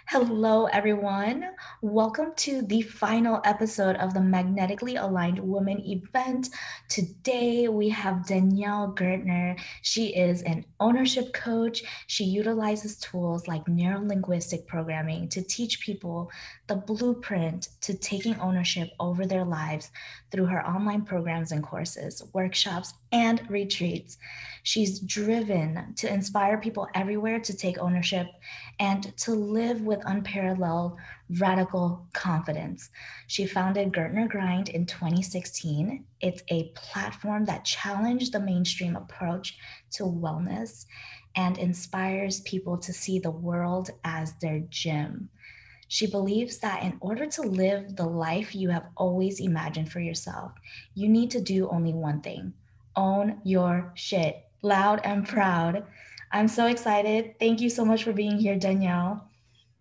Hello, everyone. Welcome to the final episode of the Magnetically Aligned Women event. Today, we have Danielle Gertner. She is an ownership coach. She utilizes tools like neuro-linguistic programming to teach people the blueprint to taking ownership over their lives through her online programs and courses, workshops, and retreats. She's driven to inspire people everywhere to take ownership and to live with unparalleled radical confidence. She founded Gertner Grind in 2016. It's a platform that challenged the mainstream approach to wellness and inspires people to see the world as their gym. She believes that in order to live the life you have always imagined for yourself, you need to do only one thing: own your shit, loud and proud. I'm so excited. Thank you so much for being here, Danielle.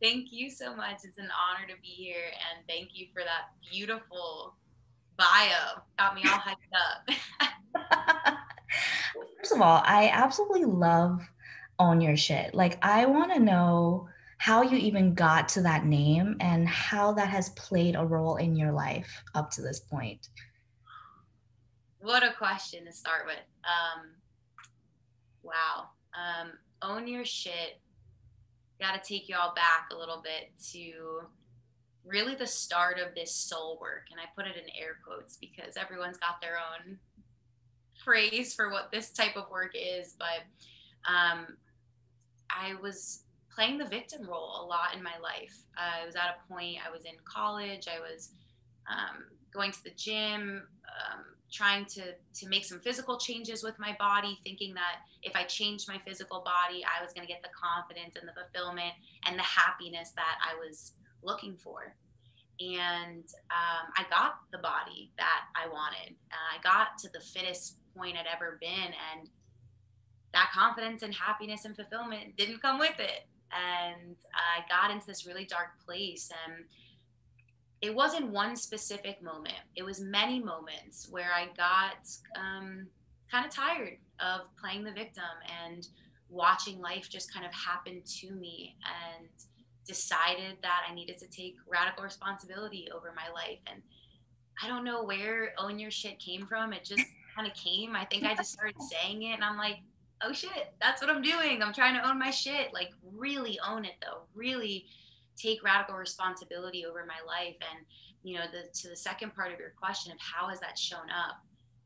Thank you so much. It's an honor to be here, and thank you for that beautiful bio. Got me all hyped up. First of all, I absolutely love Own Your Shit. Like, I want to know how you even got to that name and how that has played a role in your life up to this point. What a question to start with. Wow. Own your shit. Got to take you all back a little bit to really the start of this soul work. And I put it in air quotes because everyone's got their own phrase for what this type of work is. But um, I was playing the victim role a lot in my life. I was at a point, I was in college, I was going to the gym, trying to make some physical changes with my body, thinking that if I changed my physical body, I was going to get the confidence and the fulfillment and the happiness that I was looking for. And I got the body that I wanted. I got to the fittest point I'd ever been, and that confidence and happiness and fulfillment didn't come with it. And I got into this really dark place. And it wasn't one specific moment, it was many moments where I got kind of tired of playing the victim and watching life just kind of happen to me, and decided that I needed to take radical responsibility over my life. And I don't know where own your shit came from. It just kind of came. I think I just started saying it, and I'm like, oh shit, that's what I'm doing. I'm trying to own my shit. Like, really own it though. Really take radical responsibility over my life. And, to the second part of your question of how has that shown up?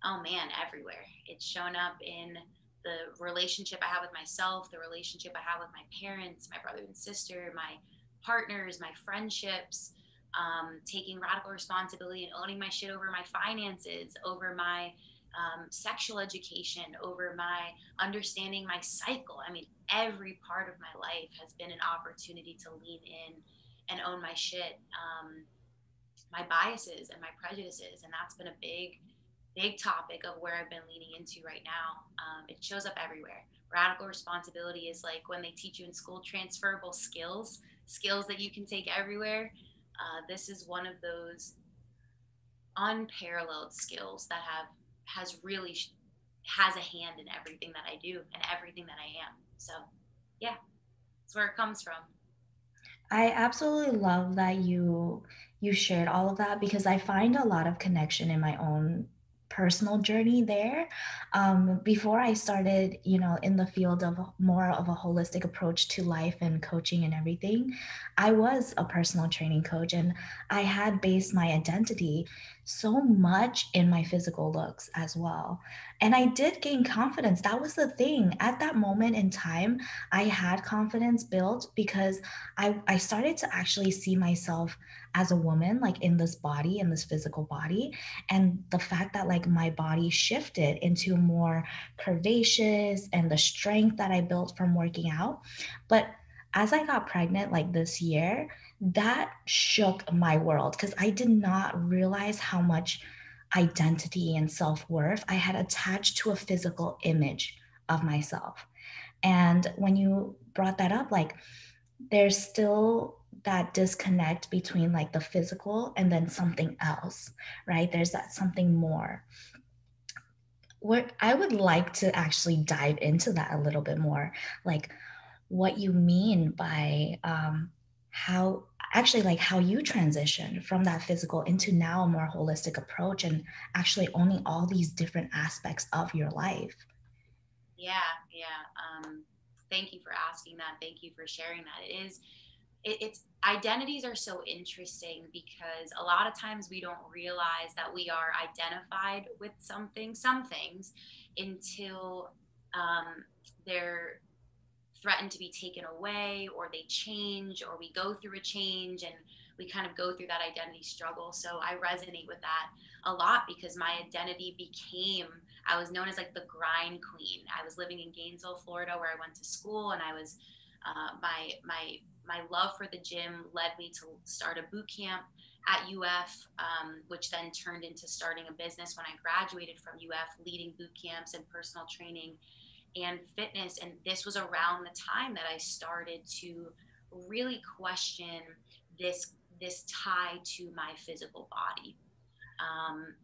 Oh man, everywhere. It's shown up in the relationship I have with myself, the relationship I have with my parents, my brother and sister, my partners, my friendships, taking radical responsibility and owning my shit over my finances, over my sexual education, over my understanding my cycle. I mean, every part of my life has been an opportunity to lean in and own my shit, my biases and my prejudices. And that's been a big topic of where I've been leaning into right now. It shows up everywhere. Radical responsibility is like when they teach you in school transferable skills that you can take everywhere. This is one of those unparalleled skills that has really has a hand in everything that I do and everything that I am. So, yeah, that's where it comes from. I absolutely love that you shared all of that because I find a lot of connection in my own personal journey there. Before I started, in the field of more of a holistic approach to life and coaching and everything, I was a personal training coach and I had based my identity so much in my physical looks as well. And I did gain confidence. That was the thing. At that moment in time, I had confidence built because I started to actually see myself as a woman, like in this body, in this physical body. And the fact that like my body shifted into more curvaceous and the strength that I built from working out. But as I got pregnant like this year, that shook my world because I did not realize how much identity and self worth I had attached to a physical image of myself. And when you brought that up, like there's still that disconnect between like the physical and then something else, right? There's that something more. What I would like to actually dive into that a little bit more. Like, what you mean by how actually like how you transitioned from that physical into now a more holistic approach and actually owning all these different aspects of your life. Yeah. Thank you for asking that. Thank you for sharing that. It's identities are so interesting because a lot of times we don't realize that we are identified with some things, until they're threaten to be taken away, or they change, or we go through a change and we kind of go through that identity struggle. So I resonate with that a lot because my identity became, I was known as like the grind queen. I was living in Gainesville, Florida, where I went to school, and I was my love for the gym led me to start a boot camp at UF, which then turned into starting a business when I graduated from UF, leading boot camps and personal training and fitness. And this was around the time that I started to really question this tie to my physical body. um,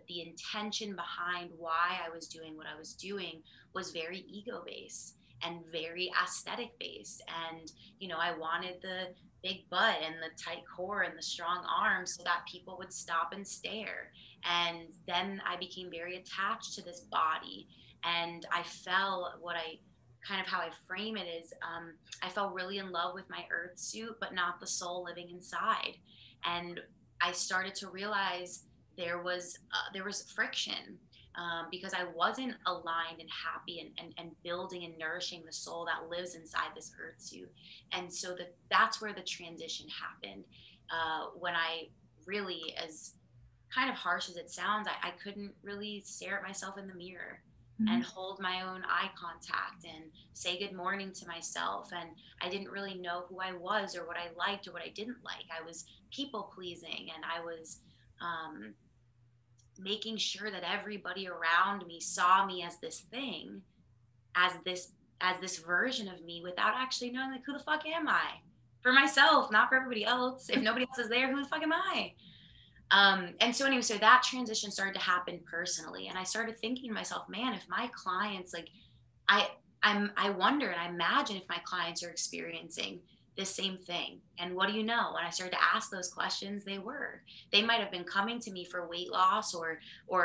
the intention behind why I was doing what I was doing was very ego based and very aesthetic based. And I wanted the big butt and the tight core and the strong arms so that people would stop and stare. And then I became very attached to this body, and I fell, what I kind of how I frame it is, I fell really in love with my earth suit, but not the soul living inside. And I started to realize there was friction, because I wasn't aligned and happy and building and nourishing the soul that lives inside this earth suit. And so that's where the transition happened, when I really, as kind of harsh as it sounds, I couldn't really stare at myself in the mirror and Mhm. hold my own eye contact and say good morning to myself. And I didn't really know who I was or what I liked or what I didn't like. I was people pleasing, and I was um, making sure that everybody around me saw me as this thing, as this version of me, without actually knowing, like, who the fuck am I for myself, not for everybody else. If nobody else is there, who the fuck am I? And so anyway, so that transition started to happen personally, and I started thinking to myself, man, if my clients, like, I I wonder and I imagine if my clients are experiencing the same thing. And what do you know? When I started to ask those questions, they were. They might have been coming to me for weight loss or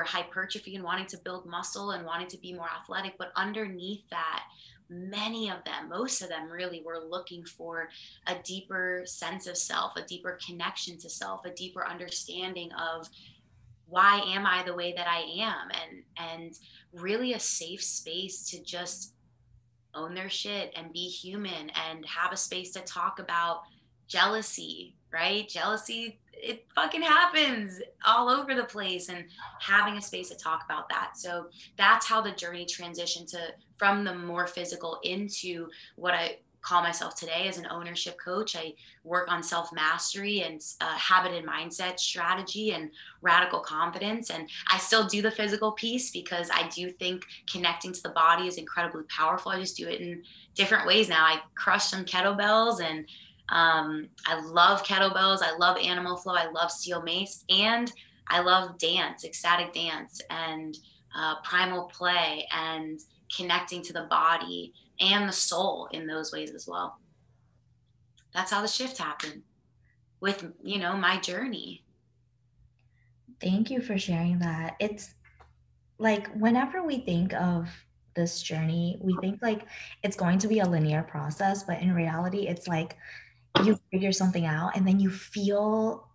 hypertrophy and wanting to build muscle and wanting to be more athletic, but underneath that, many of them, most of them really were looking for a deeper sense of self, a deeper connection to self, a deeper understanding of why am I the way that I am, and really a safe space to just own their shit and be human and have a space to talk about jealousy, right? Jealousy, it fucking happens all over the place, and having a space to talk about that. So that's how the journey transitioned to from the more physical into what I call myself today as an ownership coach. I work on self mastery and habit and mindset strategy and radical confidence. And I still do the physical piece because I do think connecting to the body is incredibly powerful. I just do it in different ways now. I crush some kettlebells, and I love kettlebells. I love animal flow. I love steel mace, and I love dance, ecstatic dance, and primal play, and connecting to the body and the soul in those ways as well. That's how the shift happened with my journey. Thank you for sharing that. It's like whenever we think of this journey, we think like it's going to be a linear process, but in reality, it's like you figure something out and then you feel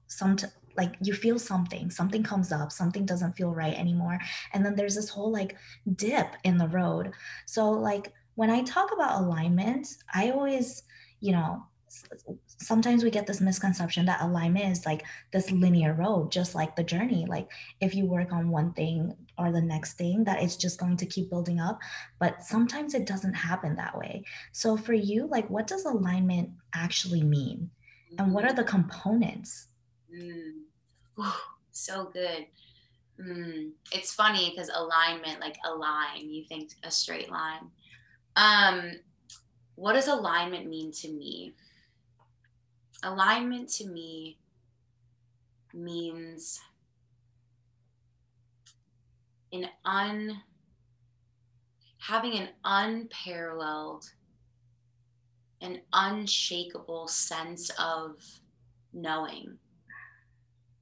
like you feel something comes up, something doesn't feel right anymore, and then there's this whole like dip in the road. So like when I talk about alignment, I always, you know, sometimes we get this misconception that alignment is like this linear road, just like the journey. Like if you work on one thing or the next thing, that it's just going to keep building up. But sometimes it doesn't happen that way. So for you, like what does alignment actually mean? And what Mhm. are the components? Mm. Whew, so good. It's funny because alignment, like a line, you think a straight line. Um, what does alignment mean to me? Alignment to me means an un having an unparalleled an unshakable sense of knowing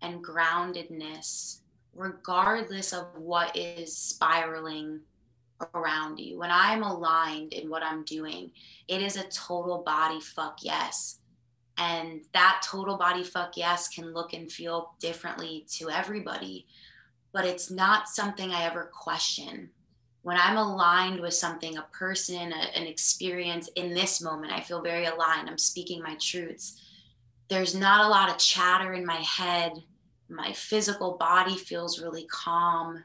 and groundedness, regardless of what is spiraling around you. When I'm aligned in what I'm doing, it is a total body fuck yes. And that total body fuck yes can look and feel differently to everybody, but it's not something I ever question. When I'm aligned with something, a person, an experience in this moment, I feel very aligned. I'm speaking my truths. There's not a lot of chatter in my head. My physical body feels really calm.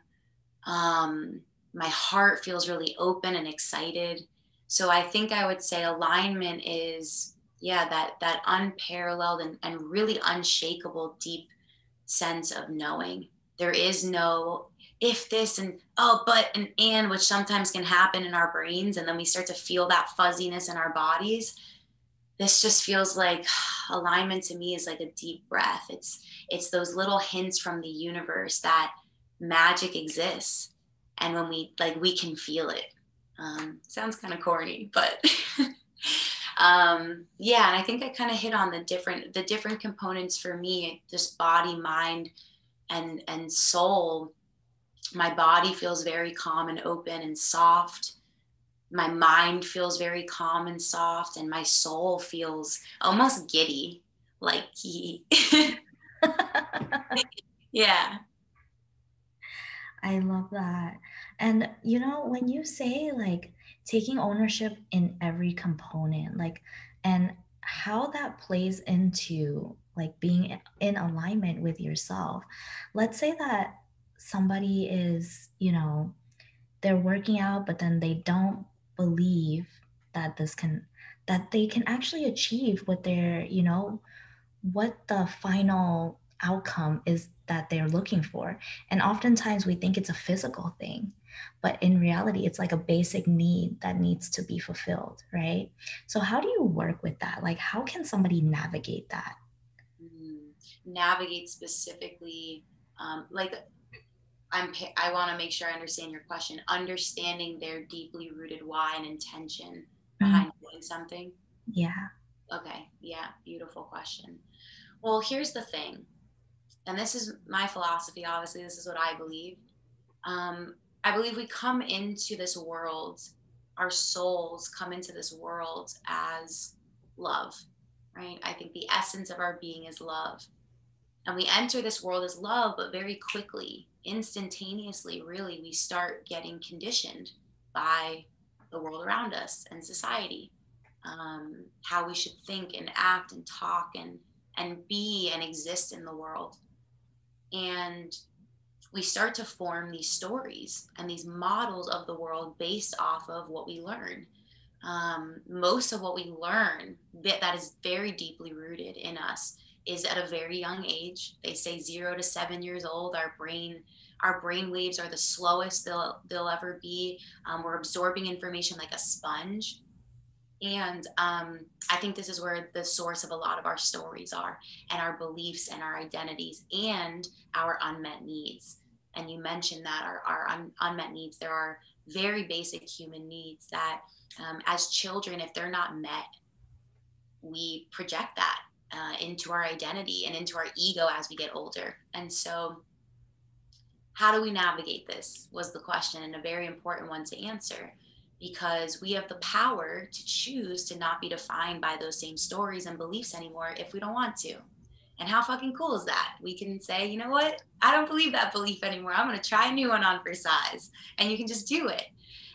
Um, my heart feels really open and excited. So I think I would say alignment is, yeah, that unparalleled and really unshakable deep sense of knowing. There is no if this and oh but and which sometimes can happen in our brains, and then we start to feel that fuzziness in our bodies. This just feels like alignment to me is like a deep breath. It's those little hints from the universe that magic exists, and when we like we can feel it. Sounds kind of corny, but yeah, and I think I kind of hit on the different components for me, just body, mind, and soul. My body feels very calm and open and soft. My mind feels very calm and soft, and my soul feels almost giddy, like yeah. I love that. And when you say like taking ownership in every component, like, and how that plays into like being in alignment with yourself. Let's say that somebody is, they're working out, but then they don't believe that that they can actually achieve what they're, what the final outcome is that they're looking for. And oftentimes we think it's a physical thing, but in reality, it's like a basic need that needs to be fulfilled, right? So, how do you work with that? Like, how can somebody navigate that? Mm. Navigate specifically, like I want to make sure I understand your question. Understanding their deeply rooted why and intention Mm, behind doing something. yeah. Okay, yeah, beautiful question. Well, here's the thing, and this is my philosophy. Obviously, this is what I believe. I believe we come into this world, our souls come into this world as love, right? I think the essence of our being is love. And we enter this world as love, but very quickly, instantaneously, really, we start getting conditioned by the world around us and society, how we should think and act and talk and be and exist in the world. And we start to form these stories and these models of the world based off of what we learn. Most of what we learn that is very deeply rooted in us is at a very young age. They say 0 to 7 years old. Our brain waves are the slowest they'll ever be. We're absorbing information like a sponge, and I think this is where the source of a lot of our stories are, and our beliefs and our identities and our unmet needs. And you mentioned that unmet needs, there are very basic human needs that, as children, if they're not met, we project that into our identity and into our ego as we get older. And so, how do we navigate this was the question, and a very important one to answer, because we have the power to choose to not be defined by those same stories and beliefs anymore if we don't want to. And how fucking cool is that? We can say, you know what? I don't believe that belief anymore. I'm going to try a new one on for size. And you can just do it.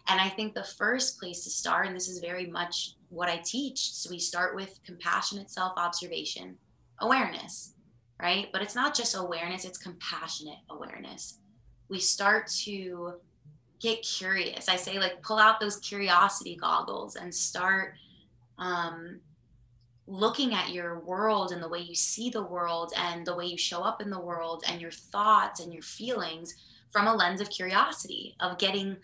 And I think the first place to start, and this is very much what I teach, so we start with compassionate self observation, awareness, right? But it's not just awareness, it's compassionate awareness. We start to get curious. I say, like, pull out those curiosity goggles and start um, looking at your world and the way you see the world and the way you show up in the world and your thoughts and your feelings from a lens of curiosity, of getting,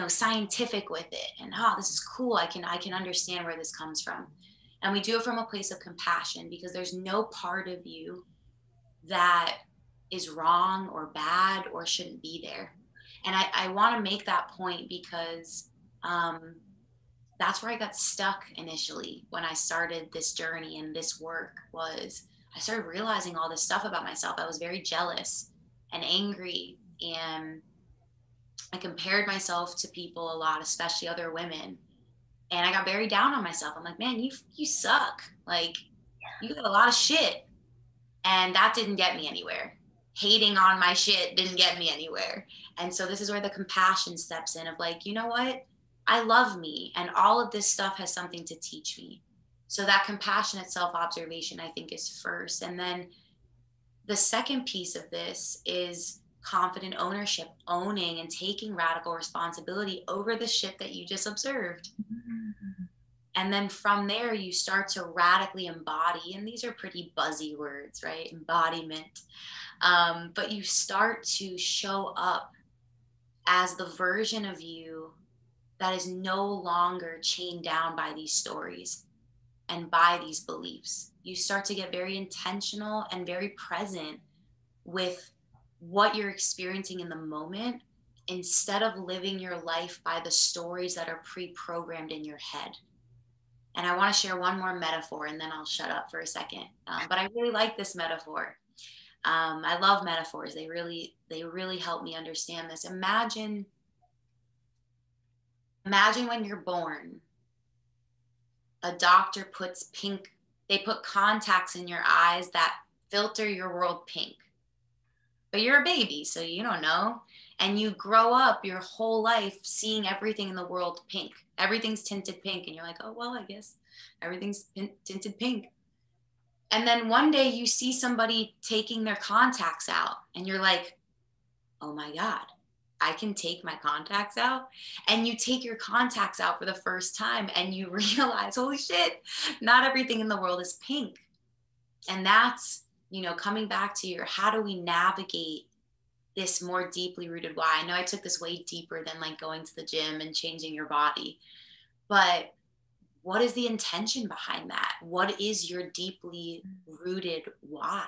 scientific with it, and this is cool. I can understand where this comes from. And we do it from a place of compassion, because there's no part of you that is wrong or bad or shouldn't be there. And I want to make that point because um, that's where I got stuck initially when I started this journey and this work. Was I started realizing all this stuff about myself. I was very jealous and angry, and I compared myself to people a lot, especially other women. And I got very down on myself. I'm like, man, you suck. Like, you got a lot of shit. And that didn't get me anywhere. Hating on my shit didn't get me anywhere. And so this is where the compassion steps in of like, you know what? I love me, and all of this stuff has something to teach me. So that compassionate self-observation, I think, is first. And then the second piece of this is confident ownership, owning and taking radical responsibility over the shit that you just observed. Mhm. And then from there, you start to radically embody. And these are pretty buzzy words, right? Embodiment. But you start to show up as the version of you that is no longer chained down by these stories and by these beliefs. You start to get very intentional and very present with what you're experiencing in the moment, instead of living your life by the stories that are pre programmed in your head. And I want to share one more metaphor and then I'll shut up for a second. But I really like this metaphor. I love metaphors. They really help me understand this. Imagine when you're born, a doctor puts pink, they put contacts in your eyes that filter your world pink. But you're a baby, so you don't know. And you grow up your whole life seeing everything in the world pink. Everything's tinted pink. And you're like, oh, well, I guess everything's tinted pink. And then one day you see somebody taking their contacts out, and you're like, oh my God, I can take my contacts out. And you take your contacts out for the first time and you realize, holy shit, not everything in the world is pink. And that's, coming back to your, how do we navigate this more deeply rooted why? I know I took this way deeper than like going to the gym and changing your body, but what is the intention behind that? What is your deeply rooted why?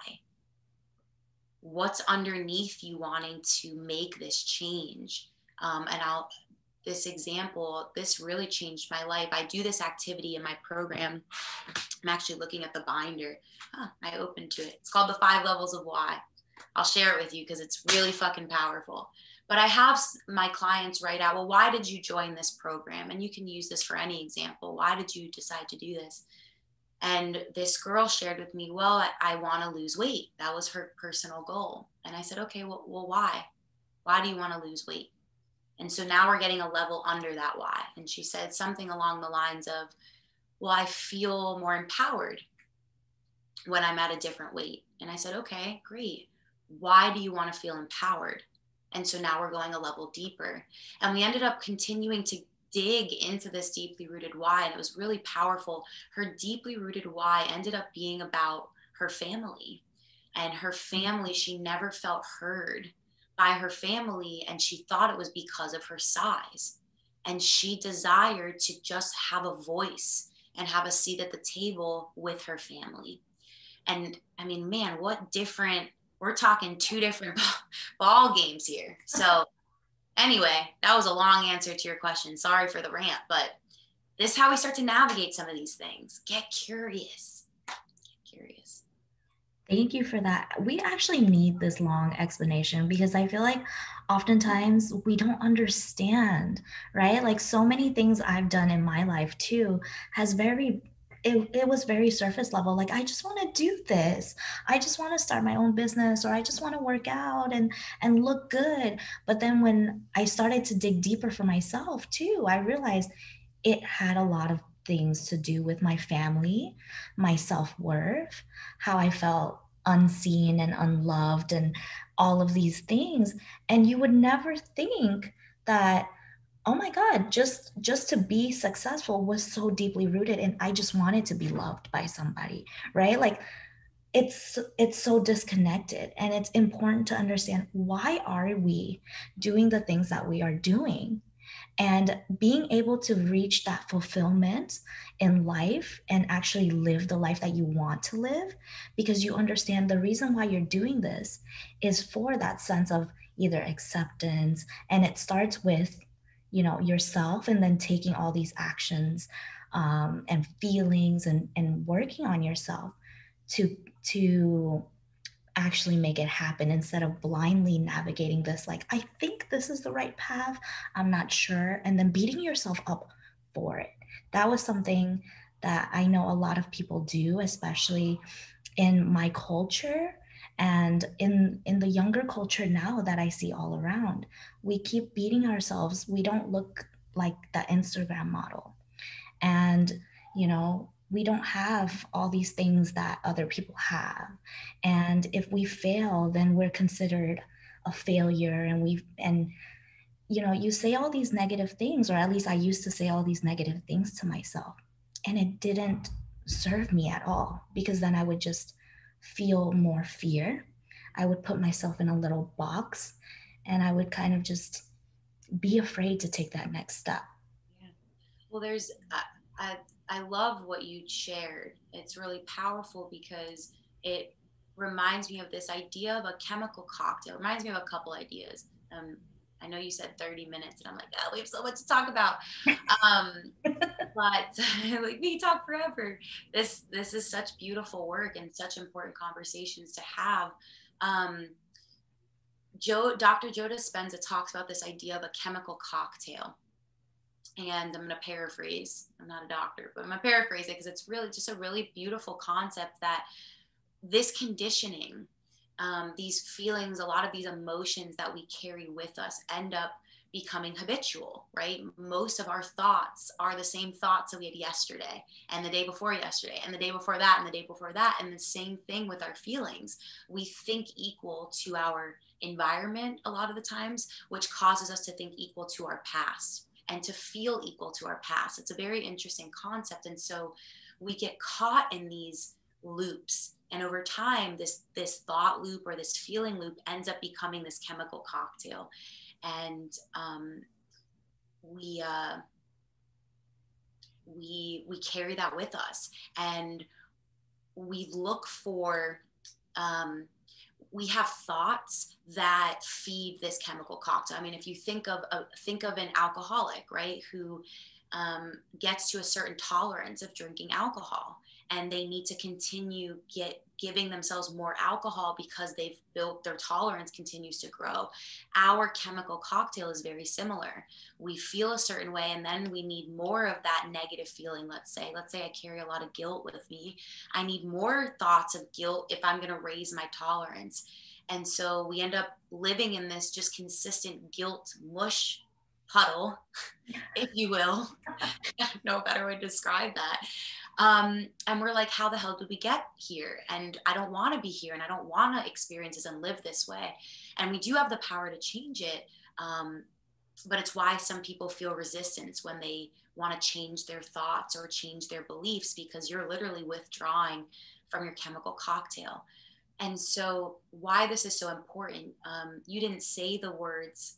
What's underneath you wanting to make this change? And this example, this really changed my life. I do this activity in my program. I'm actually looking at the binder. I opened to it. It's called the 5 levels of why. I'll share it with you because it's really fucking powerful. But I have my clients write out, well, why did you join this program? And you can use this for any example. Why did you decide to do this? And this girl shared with me, well, I want to lose weight. That was her personal goal. And I said, okay, well, why? Why do you want to lose weight? And so now we're getting a level under that why. And she said something along the lines of, well, I feel more empowered when I'm at a different weight. And I said, okay, great. Why do you want to feel empowered? And so now we're going a level deeper. And we ended up continuing to dig into this deeply rooted why. And it was really powerful. Her deeply rooted why ended up being about her family. And her family, she never felt heard by her family. And she thought it was because of her size. And she desired to just have a voice and have a seat at the table with her family. And I mean, man, what different, we're talking two different ball games here. So anyway, that was a long answer to your question. Sorry for the rant, but this is how we start to navigate some of these things. Get curious. Get curious. Thank you for that. We actually need this long explanation because I feel like oftentimes we don't understand, right? Like so many things I've done in my life too has it was very surface level. Like, I just want to do this. I just want to start my own business, or I just want to work out and look good. But then when I started to dig deeper for myself too, I realized it had a lot of things to do with my family, my self worth, how I felt unseen and unloved, and all of these things. And you would never think that, oh my God, just to be successful was so deeply rooted and I just wanted to be loved by somebody, right? Like it's so disconnected, and it's important to understand, why are we doing the things that we are doing, and being able to reach that fulfillment in life and actually live the life that you want to live, because you understand the reason why you're doing this is for that sense of either acceptance. And it starts with yourself, and then taking all these actions and feelings and working on yourself to actually make it happen, instead of blindly navigating this, like, I think this is the right path, I'm not sure, and then beating yourself up for it. That was something that I know a lot of people do, especially in my culture and in the younger culture now that I see all around. We keep beating ourselves. We don't look like the Instagram model. And we don't have all these things that other people have. And if we fail, then we're considered a failure. And you say all these negative things, or at least I used to say all these negative things to myself, and it didn't serve me at all, because then I would just feel more fear. I would put myself in a little box, and I would kind of just be afraid to take that next step. Yeah. Well, I, I love what you shared. It's really powerful because it reminds me of this idea of a chemical cocktail. It reminds me of a couple ideas. I know you said 30 minutes, and I'm like, oh, we have so much to talk about. Um, but like we talk forever. This is such beautiful work and such important conversations to have. Um, Dr. Joe Dispenza talks about this idea of a chemical cocktail, and I'm going to paraphrase. I'm not a doctor, but I'm going to paraphrase it because it's really just a really beautiful concept that this conditioning, these feelings, a lot of these emotions that we carry with us end up becoming habitual, right? Most of our thoughts are the same thoughts that we had yesterday and the day before yesterday and the day before that and the day before that. And the same thing with our feelings. We think equal to our environment a lot of the times, which causes us to think equal to our past and to feel equal to our past. It's a very interesting concept. And so we get caught in these loops, and over time this thought loop or this feeling loop ends up becoming this chemical cocktail. And we we carry that with us, and we look for we have thoughts that feed this chemical cocktail. I mean, if you think of an alcoholic, right, who gets to a certain tolerance of drinking alcohol, and they need to continue giving themselves more alcohol because they've built their tolerance continues to grow. Our chemical cocktail is very similar. We feel a certain way, and then we need more of that negative feeling. Let's say I carry a lot of guilt with me. I need more thoughts of guilt if I'm going to raise my tolerance. And so we end up living in this just consistent guilt mush puddle, if you will. No better way to describe that. And we're like, how the hell did we get here? And I don't want to be here, and I don't want to experience this and live this way. And we do have the power to change it. But it's why some people feel resistance when they want to change their thoughts or change their beliefs, because you're literally withdrawing from your chemical cocktail. And so, why this is so important, you didn't say the words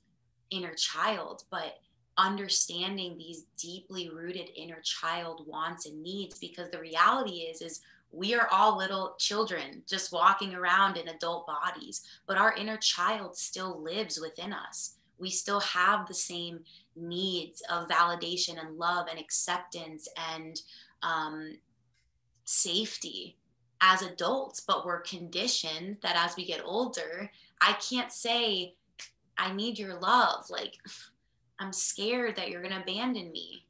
inner child, but understanding these deeply rooted inner child wants and needs, because the reality is we are all little children just walking around in adult bodies, but our inner child still lives within us. We still have the same needs of validation and love and acceptance and safety as adults, but we're conditioned that as we get older, I can't say I need your love. Like, I'm scared that you're going to abandon me.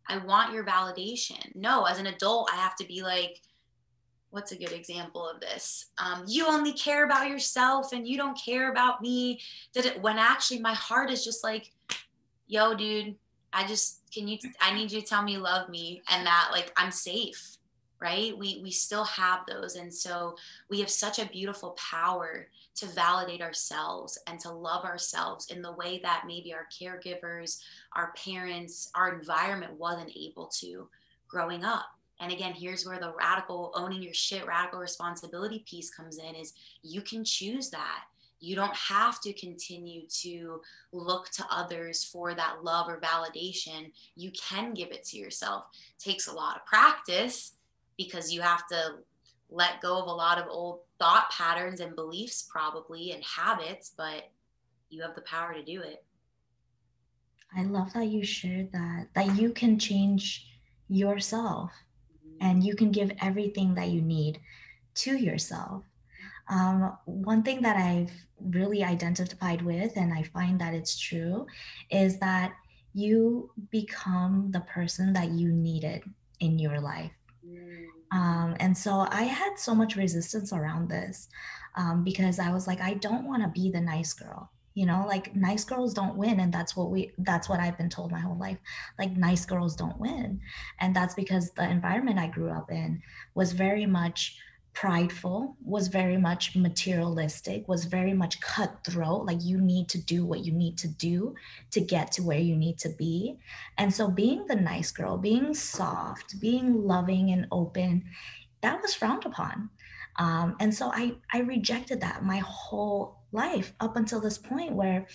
I want your validation. No, as an adult, I have to be like, what's a good example of this? You only care about yourself and you don't care about me. When actually my heart is just like, yo, dude, I need you to tell me you love me and that like I'm safe, right? We still have those. And so we have such a beautiful power to validate ourselves and to love ourselves in the way that maybe our caregivers, our parents, our environment wasn't able to growing up. And again, here's where the radical owning your shit, radical responsibility piece comes in, is you can choose that. You don't have to continue to look to others for that love or validation. You can give it to yourself. It takes a lot of practice because you have to let go of a lot of old thought patterns and beliefs, probably, and habits, but you have the power to do it. I love that you shared that you can change yourself Mhm. and you can give everything that you need to yourself. One thing that I've really identified with, and I find that it's true, is that you become the person that you needed in your life. Mm. And so I had so much resistance around this because I was like, I don't want to be the nice girl. You know, like nice girls don't win. And that's what I've been told my whole life. Like nice girls don't win. And that's because the environment I grew up in was very much prideful, was very much materialistic, was very much cutthroat. Like you need to do what you need to do to get to where you need to be. And so being the nice girl, being soft, being loving and open, that was frowned upon. And so I rejected that my whole life up until this point where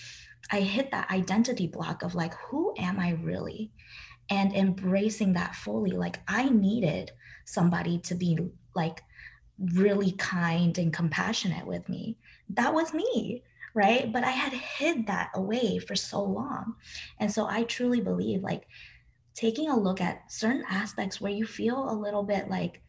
I hit that identity block of like, who am I really? And embracing that fully. Like, I needed somebody to be like really kind and compassionate with me. That was me, right? But I had hid that away for so long. And so I truly believe like taking a look at certain aspects where you feel a little bit like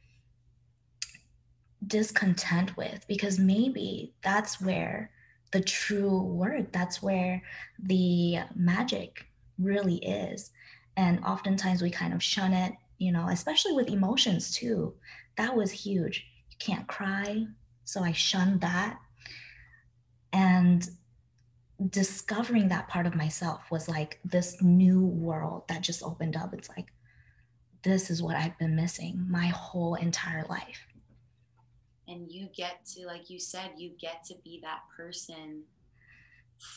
discontent with, because maybe that's where the true work, that's where the magic really is. And oftentimes we kind of shun it, you know, especially with emotions too. That was huge. You can't cry. So I shunned that. And discovering that part of myself was like this new world that just opened up. It's like, this is what I've been missing my whole entire life. And you get to, like you said, you get to be that person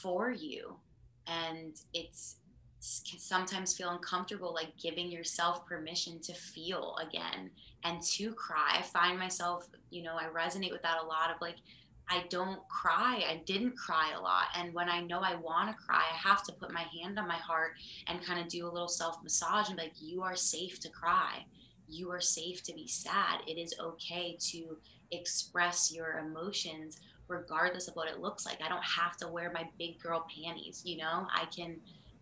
for you. And it's can sometimes feel uncomfortable, like giving yourself permission to feel again and to cry. I find myself, I resonate with that a lot of like, I don't cry. I didn't cry a lot. And when I know I want to cry, I have to put my hand on my heart and kind of do a little self massage and be like, you are safe to cry. You are safe to be sad. It is okay to express your emotions regardless of what it looks like. I don't have to wear my big girl panties,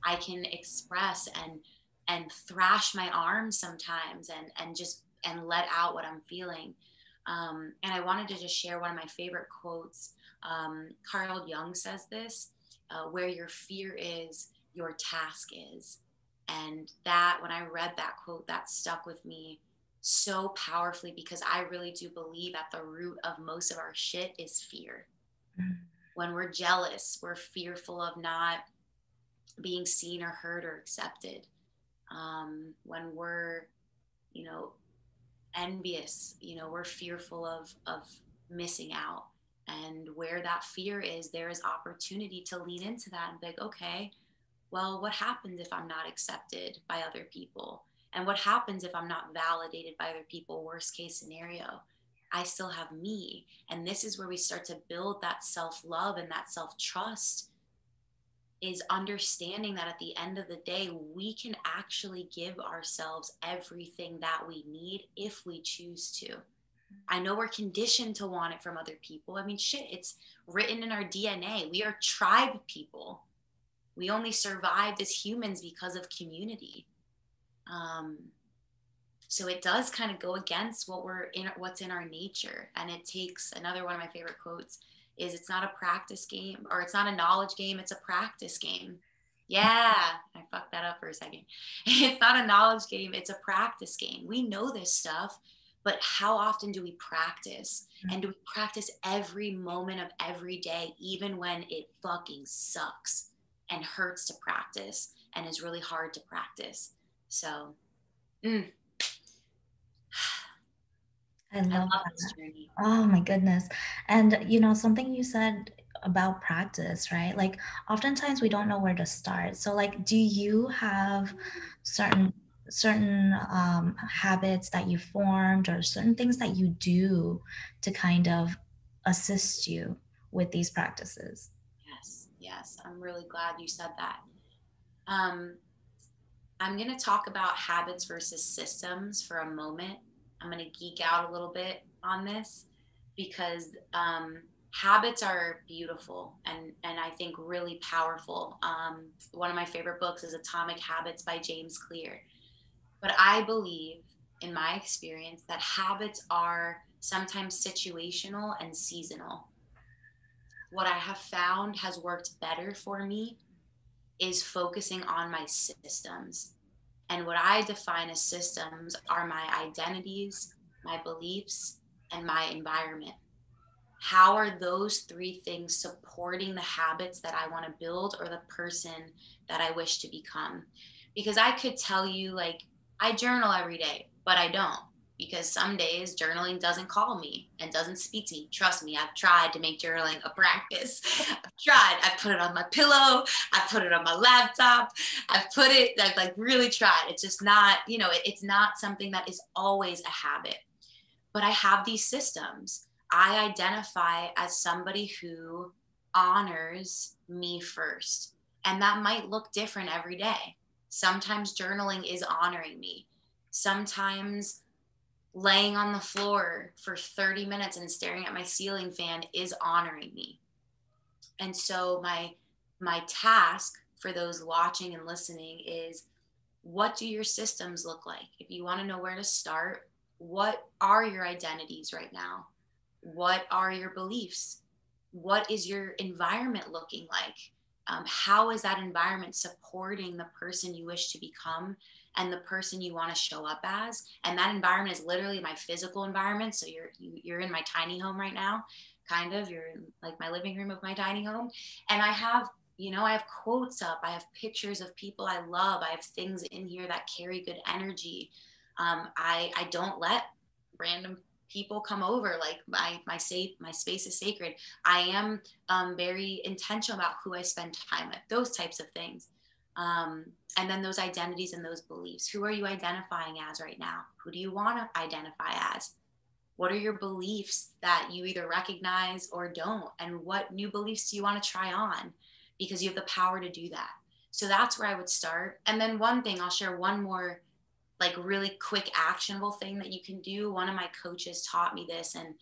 I can express and thrash my arms sometimes and let out what I'm feeling. And I wanted to just share one of my favorite quotes. Carl Jung says this, where your fear is, your task is. And that, when I read that quote, that stuck with me so powerfully because I really do believe at the root of most of our shit is fear. When we're jealous, we're fearful of not being seen or heard or accepted. When we're, you know, envious, we're fearful of missing out. And where that fear is, there is opportunity to lean into that and be like, okay, well, what happens if I'm not accepted by other people? And what happens if I'm not validated by other people? Worst case scenario, I still have me. And this is where we start to build that self love and that self trust, is understanding that at the end of the day, we can actually give ourselves everything that we need if we choose to. I know we're conditioned to want it from other people. I mean, shit, it's written in our DNA. We are tribe people. We only survived as humans because of community. Um, so it does kind of go against what's in our nature. And it takes, another one of my favorite quotes is, it's not a practice game, or it's not a knowledge game, it's a practice game. Yeah, I fucked that up for a second. It's not a knowledge game, it's a practice game. We know this stuff, but how often do we practice? And do we practice every moment of every day, even when it fucking sucks and hurts to practice and is really hard to practice? So, mm, I I love love this that. journey. Oh my goodness. And you know, something you said about practice, right? Like oftentimes we don't know where to start. So like do you have certain habits that you formed or certain things that you do to kind of assist you with these practices? Yes, yes. I'm really glad you said that. Um, I'm going to talk about habits versus systems for a moment. I'm going to geek out a little bit on this because habits are beautiful and I think really powerful. One of my favorite books is Atomic Habits by James Clear. But I believe, in my experience, that habits are sometimes situational and seasonal. What I have found has worked better for me is focusing on my systems. And what I define as systems are my identities, my beliefs, and my environment. How are those three things supporting the habits that I want to build or the person that I wish to become? Because I could tell you, like, I journal every day, but I don't, because some days journaling doesn't call me and doesn't speak to me. Trust me, I've tried to make journaling a practice. I've tried. I put it on my pillow. I put it on my laptop. I've like really tried. It's just not, it's not something that is always a habit. But I have these systems. I identify as somebody who honors me first. And that might look different every day. Sometimes journaling is honoring me. Sometimes laying on the floor for 30 minutes and staring at my ceiling fan is honoring me. And so my task for those watching and listening is, what do your systems look like? If you want to know where to start, what are your identities right now? What are your beliefs? What is your environment looking like? How is that environment supporting the person you wish to become and the person you want to show up as? And that environment is literally my physical environment. So you're in my tiny home right now, kind of. You're in like my living room of my tiny home, and I have quotes up. I have pictures of people I love. I have things in here that carry good energy. I don't let random people come over. Like my space is sacred. I am very intentional about who I spend time with. Those types of things. And then those identities and those beliefs. Who are you identifying as right now? Who do you want to identify as? What are your beliefs that you either recognize or don't? And what new beliefs do you want to try on? Because you have the power to do that. So that's where I would start. And then one thing, I'll share one more like really quick actionable thing that you can do. One of my coaches taught me this, and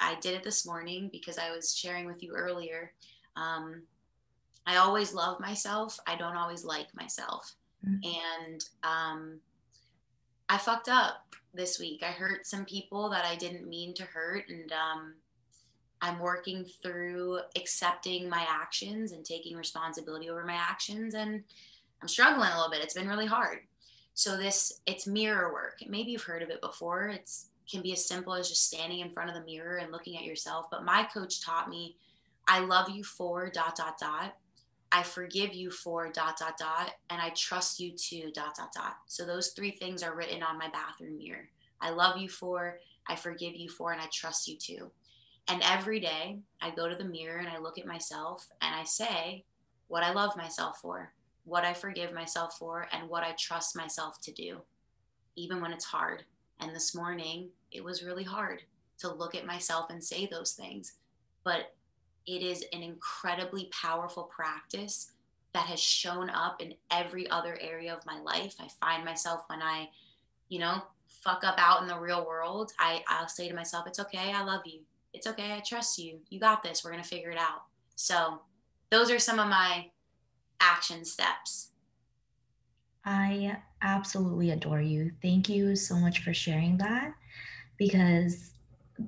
I did it this morning because I was sharing with you earlier. Um, I always love myself. I don't always like myself. And I fucked up this week. I hurt some people that I didn't mean to hurt. And I'm working through accepting my actions and taking responsibility over my actions. And I'm struggling a little bit. It's been really hard. So it's mirror work. Maybe you've heard of it before. It's can be as simple as just standing in front of the mirror and looking at yourself. But my coach taught me, I love you for dot, dot, dot. I forgive you for dot, dot, dot. And I trust you to dot, dot, dot. So those three things are written on my bathroom mirror. I love you for, I forgive you for, and I trust you to. And every day I go to the mirror and I look at myself and I say what I love myself for, what I forgive myself for, and what I trust myself to do, even when it's hard. And this morning, it was really hard to look at myself and say those things. But it is an incredibly powerful practice that has shown up in every other area of my life. I find myself when I, fuck up out in the real world, I'll say to myself, it's okay. I love you. It's okay. I trust you. You got this. We're going to figure it out. So those are some of my action steps. I absolutely adore you. Thank you so much for sharing that, because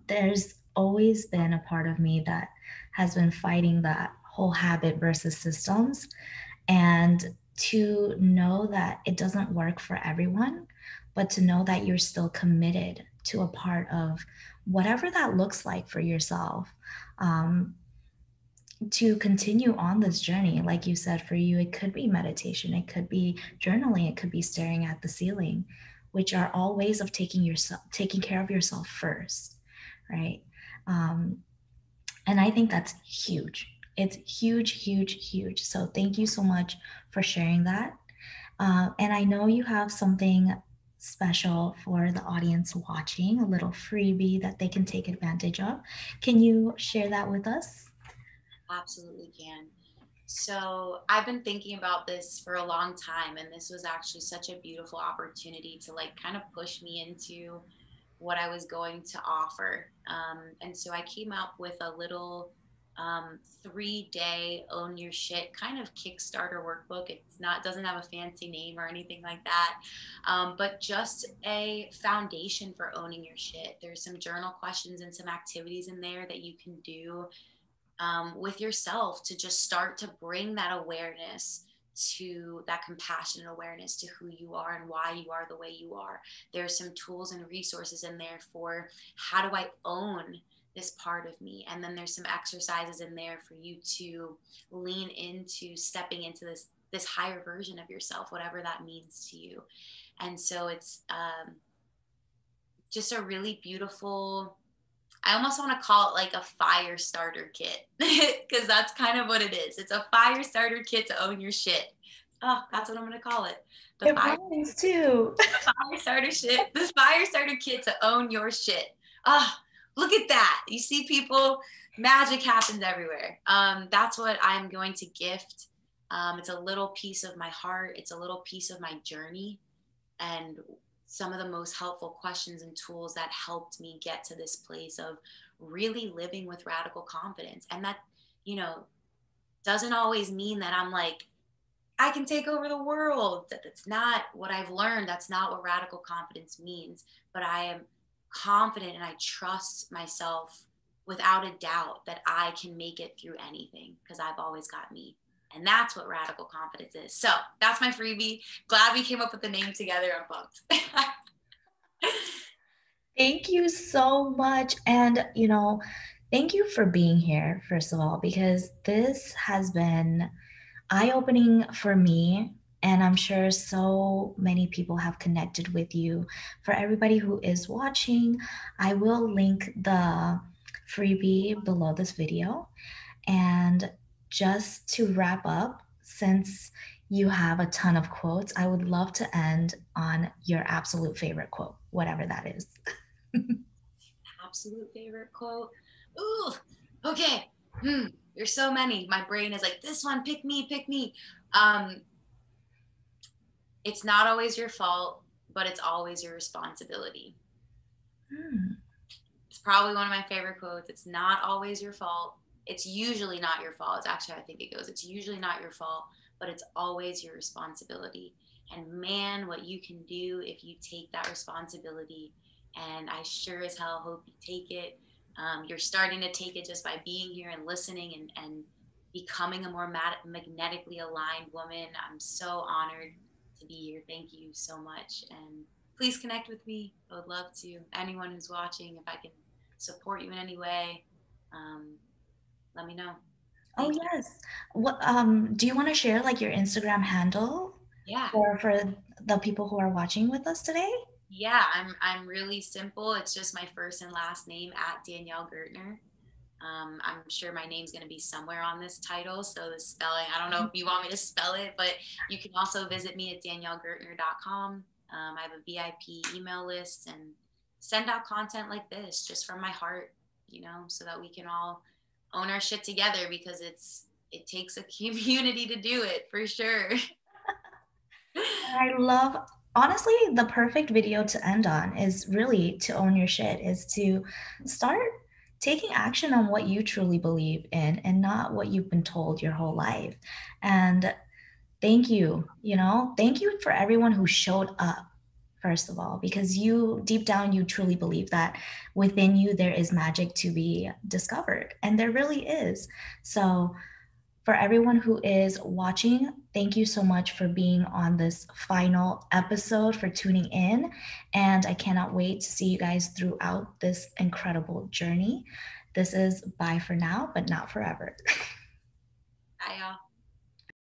there's always been a part of me that has been fighting that whole habit versus systems. And to know that it doesn't work for everyone, but to know that you're still committed to a part of whatever that looks like for yourself. Um, to continue on this journey, like you said, for you it could be meditation, it could be journaling, it could be staring at the ceiling, which are all ways of taking care of yourself first, right? um, and I think that's huge. It's huge, huge, huge. So thank you so much for sharing that. And I know you have something special for the audience watching, a little freebie that they can take advantage of. Can you share that with us? Absolutely can. So I've been thinking about this for a long time, and this was actually such a beautiful opportunity to like kind of push me into what I was going to offer. And so I came up with a little 3-day own your shit kind of Kickstarter workbook. It's not, doesn't have a fancy name or anything like that, but just a foundation for owning your shit. There's some journal questions and some activities in there that you can do with yourself to just start to bring that awareness, to that compassionate awareness to who you are and why you are the way you are. There's some tools and resources in there for how do I own this part of me. And then there's some exercises in there for you to lean into stepping into this higher version of yourself, whatever that means to you. And so it's just a really beautiful, I almost want to call it like a fire starter kit because that's kind of what it is. It's a fire starter kit to own your shit. Oh, that's what I'm going to call it. The It fire, rhymes too. fire starter shit. The fire starter kit to own your shit. Oh, look at that. You see people, magic happens everywhere. That's what I'm going to gift. It's a little piece of my heart. It's a little piece of my journey. And some of the most helpful questions and tools that helped me get to this place of really living with radical confidence. And that, you know, doesn't always mean that I'm like, I can take over the world. That's not what I've learned. That's not what radical confidence means. But I am confident and I trust myself without a doubt that I can make it through anything because I've always got me. And that's what radical confidence is. So that's my freebie. Glad we came up with the name together. I'm pumped. Thank you so much. And, thank you for being here, first of all, because this has been eye opening for me. And I'm sure so many people have connected with you. For everybody who is watching, I will link the freebie below this video. And just to wrap up, since you have a ton of quotes, I would love to end on your absolute favorite quote, whatever that is. Absolute favorite quote. Ooh, okay. There's so many. My brain is like, this one, pick me, pick me. Um, it's not always your fault, but it's always your responsibility. Hmm. It's probably one of my favorite quotes. It's not always your fault. It's usually not your fault. It's actually, I think it goes, it's usually not your fault, but it's always your responsibility. And man, what you can do if you take that responsibility. And I sure as hell hope you take it. You're starting to take it just by being here and listening and becoming a more magnetically aligned woman. I'm so honored to be here. Thank you so much. And please connect with me. I would love to. Anyone who's watching, if I can support you in any way, um, let me know. Oh Thank you. yes. What do you want to share like your Instagram handle Yeah. for the people who are watching with us today? Yeah, I'm really simple. It's just my first and last name at Danielle Gertner. I'm sure my name's going to be somewhere on this title. So the spelling, I don't know if you want me to spell it, but you can also visit me at daniellegertner.com. I have a VIP email list and send out content like this just from my heart, so that we can all own our shit together because it takes a community to do it for sure. I love, honestly, the perfect video to end on is really to own your shit, is to start taking action on what you truly believe in and not what you've been told your whole life. And thank you, thank you for everyone who showed up, first of all, because you deep down, you truly believe that within you there is magic to be discovered. And there really is. So, for everyone who is watching, thank you so much for being on this final episode, for tuning in. And I cannot wait to see you guys throughout this incredible journey. This is bye for now, but not forever. Bye, y'all.